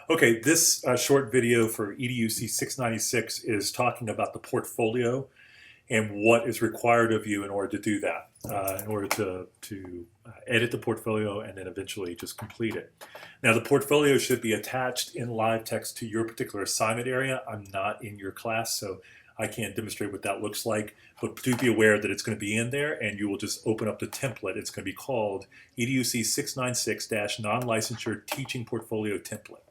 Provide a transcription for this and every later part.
Okay, this short video for EDUC 696 is talking about the portfolio and what is required of you in order to do that, in order to edit the portfolio and then eventually just complete it. Now, the portfolio should be attached in live text to your particular assignment area. I'm not in your class, so I can't demonstrate what that looks like, but do be aware that it's going to be in there, and you will just open up the template. It's going to be called EDUC 696-Non-Licensure Teaching Portfolio Template.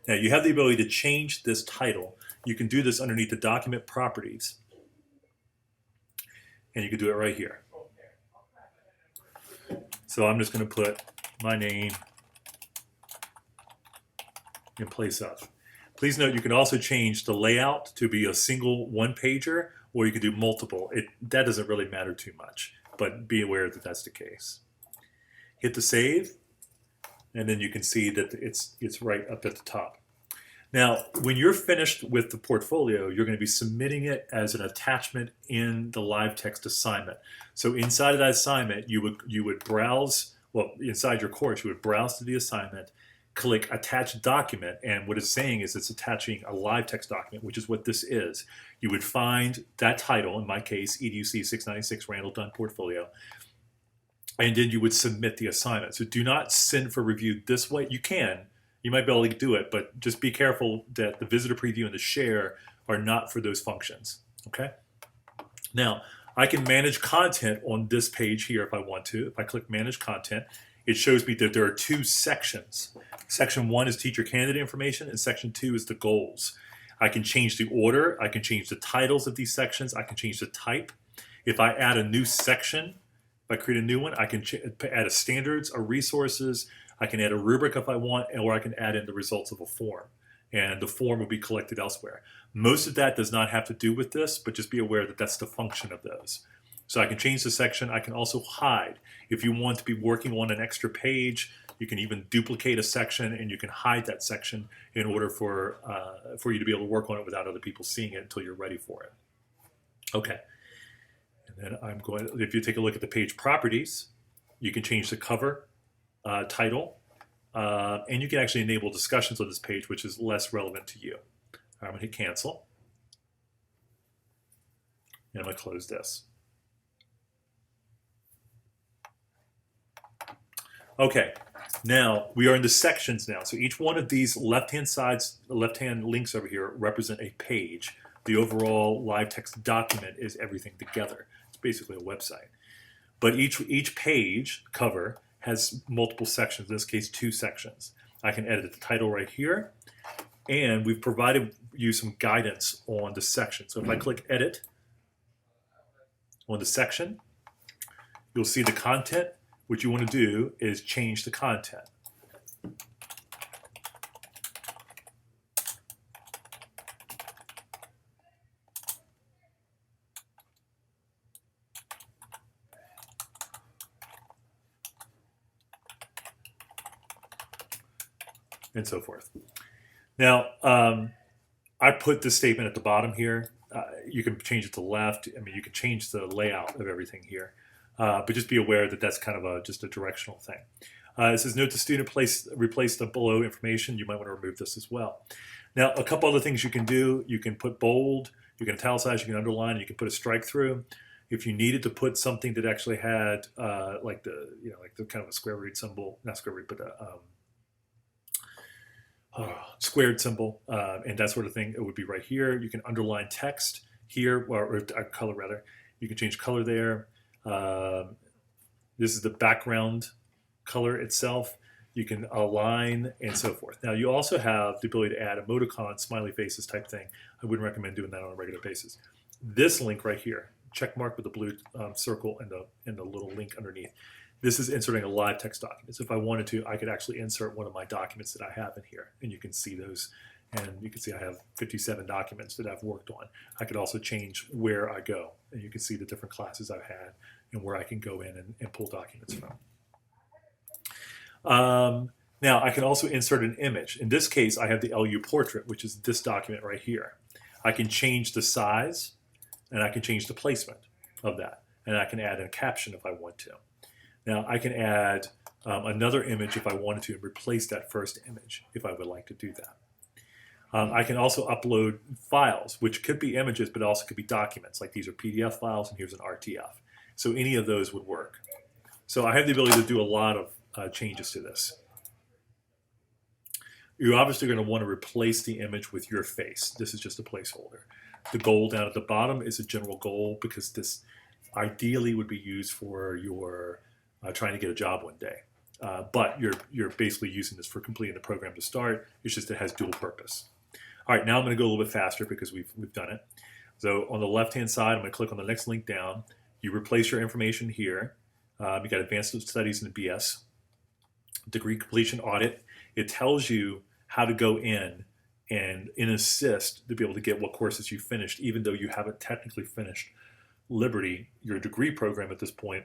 Now, you have the ability to change this title. You can do this underneath the document properties, and you can do it right here. So I'm just going to put my name in place of. Please note you can also change the layout to be a single one-pager, or you can do multiple. That doesn't really matter too much, but be aware that that's the case. Hit the save, and then you can see that it's right up at the top. Now, when you're finished with the portfolio, you're going to be submitting it as an attachment in the live text assignment. So inside of that assignment, you would browse, well, inside your course, you would browse to the assignment, click Attach Document, and what it's saying is it's attaching a live text document, which is what this is. You would find that title, in my case, EDUC 696 Randall Dunn Portfolio, and then you would submit the assignment. So do not send for review this way. You can. You might be able to do it, but just be careful that the visitor preview and the share are not for those functions, okay? Now, I can manage content on this page here if I want to. If I click Manage Content, it shows me that there are two sections. Section 1 is teacher candidate information, and Section 2 is the goals. I can change the order. I can change the titles of these sections. I can change the type. If I add a new section, if I create a new one, I can add a standards, a resources, I can add a rubric if I want, or I can add in the results of a form. And the form will be collected elsewhere. Most of that does not have to do with this, but just be aware that that's the function of those. So I can change the section. I can also hide. If you want to be working on an extra page, you can even duplicate a section and you can hide that section in order for you to be able to work on it without other people seeing it until you're ready for it. Okay. And then I'm going, if you take a look at the page properties, you can change the cover, title, and you can actually enable discussions on this page, which is less relevant to you. I'm going to hit cancel, and I'm going to close this. Okay, now we are in the sections now. So each one of these left-hand sides, the left-hand links over here represent a page. The overall live text document is everything together. It's basically a website. But each page cover has multiple sections, in this case 2 sections. I can edit the title right here, and we've provided you some guidance on the section. So if I click Edit on the section, you'll see the content. What you want to do is change the content. And so forth. Now, I put this statement at the bottom here. You can change it to the left. I mean, you can change the layout of everything here. But just be aware that that's kind of just a directional thing. It says, note the student replace the below information. You might want to remove this as well. Now, a couple other things you can do. You can put bold, you can italicize, you can underline, you can put a strike through. If you needed to put something that actually had like the kind of a square root symbol, not square root, but squared symbol and that sort of thing, it would be right here. You can underline text here, or color rather. You can change color there. This is the background color itself. You can align and so forth. Now you also have the ability to add emoticons, smiley faces type thing. I wouldn't recommend doing that on a regular basis. This link right here, check mark with the blue circle and the little link underneath. This is inserting a live text document. So if I wanted to, I could actually insert one of my documents that I have in here, and you can see those. And you can see I have 57 documents that I've worked on. I could also change where I go, and you can see the different classes I've had and where I can go in and pull documents from. Now, I can also insert an image. In this case, I have the LU portrait, which is this document right here. I can change the size, and I can change the placement of that. And I can add a caption if I want to. Now, I can add another image if I wanted to, and replace that first image if I would like to do that. I can also upload files, which could be images, but also could be documents. Like these are PDF files, and here's an RTF. So any of those would work. So I have the ability to do a lot of changes to this. You're obviously going to want to replace the image with your face. This is just a placeholder. The goal down at the bottom is a general goal, because this ideally would be used for your trying to get a job one day. But you're basically using this for completing the program to start. It's just it has dual purpose. All right, now I'm going to go a little bit faster because we've done it. So on the left-hand side, I'm going to click on the next link down. You replace your information here. You got Advanced Studies in the BS, Degree Completion Audit. It tells you how to go in and in Assist to be able to get what courses you finished, even though you haven't technically finished Liberty, your degree program at this point.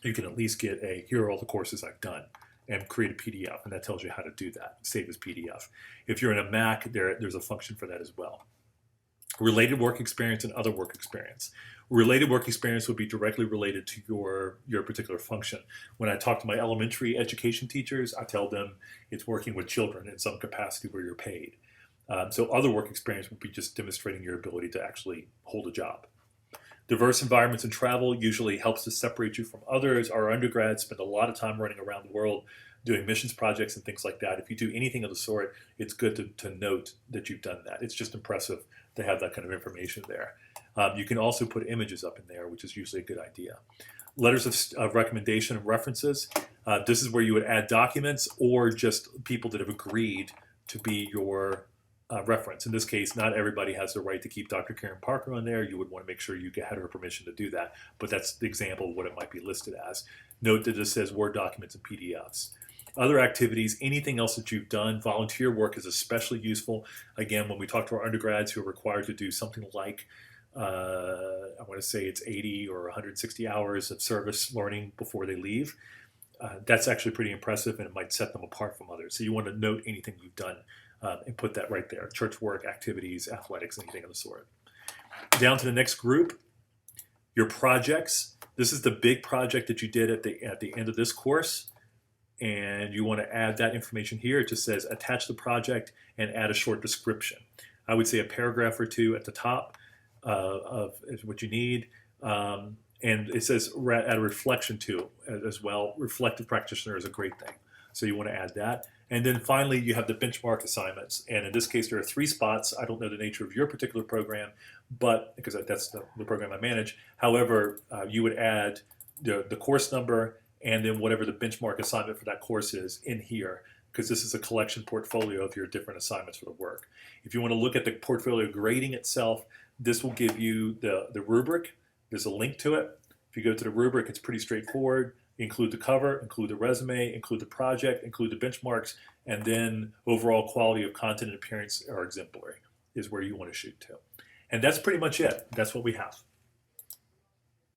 You can at least get here are all the courses I've done, and create a PDF, and that tells you how to do that. Save as PDF. If you're in a Mac, there's a function for that as well. Related work experience and other work experience. Related work experience would be directly related to your particular function. When I talk to my elementary education teachers, I tell them it's working with children in some capacity where you're paid. So other work experience would be just demonstrating your ability to actually hold a job. Diverse environments and travel usually helps to separate you from others. Our undergrads spend a lot of time running around the world doing missions projects and things like that. If you do anything of the sort, it's good to note that you've done that. It's just impressive to have that kind of information there. You can also put images up in there, which is usually a good idea. Letters of recommendation and references. This is where you would add documents or just people that have agreed to be your reference. In this case, not everybody has the right to keep Dr. Karen Parker on there. You would want to make sure you had her permission to do that, but that's the example of what it might be listed as. Note that this says Word documents and PDFs. Other activities, anything else that you've done. Volunteer work is especially useful. Again, when we talk to our undergrads who are required to do something like, I want to say it's 80 or 160 hours of service learning before they leave, that's actually pretty impressive, and it might set them apart from others. So you want to note anything you've done and put that right there. Church work, activities, athletics, anything of the sort. Down to the next group, your projects. This is the big project that you did at the end of this course, and you want to add that information here. It just says attach the project and add a short description. I would say a paragraph or two at the top is what you need. And it says add a reflection to as well. Reflective practitioner is a great thing. So you want to add that. And then finally, you have the benchmark assignments. And in this case, there are 3 spots. I don't know the nature of your particular program, but because that's the program I manage. However, you would add the course number and then whatever the benchmark assignment for that course is in here, because this is a collection portfolio of your different assignments for the work. If you want to look at the portfolio grading itself, this will give you the rubric. There's a link to it. If you go to the rubric, it's pretty straightforward. Include the cover, include the resume, include the project, include the benchmarks, and then overall quality of content and appearance are exemplary is where you want to shoot to. And that's pretty much it. That's what we have.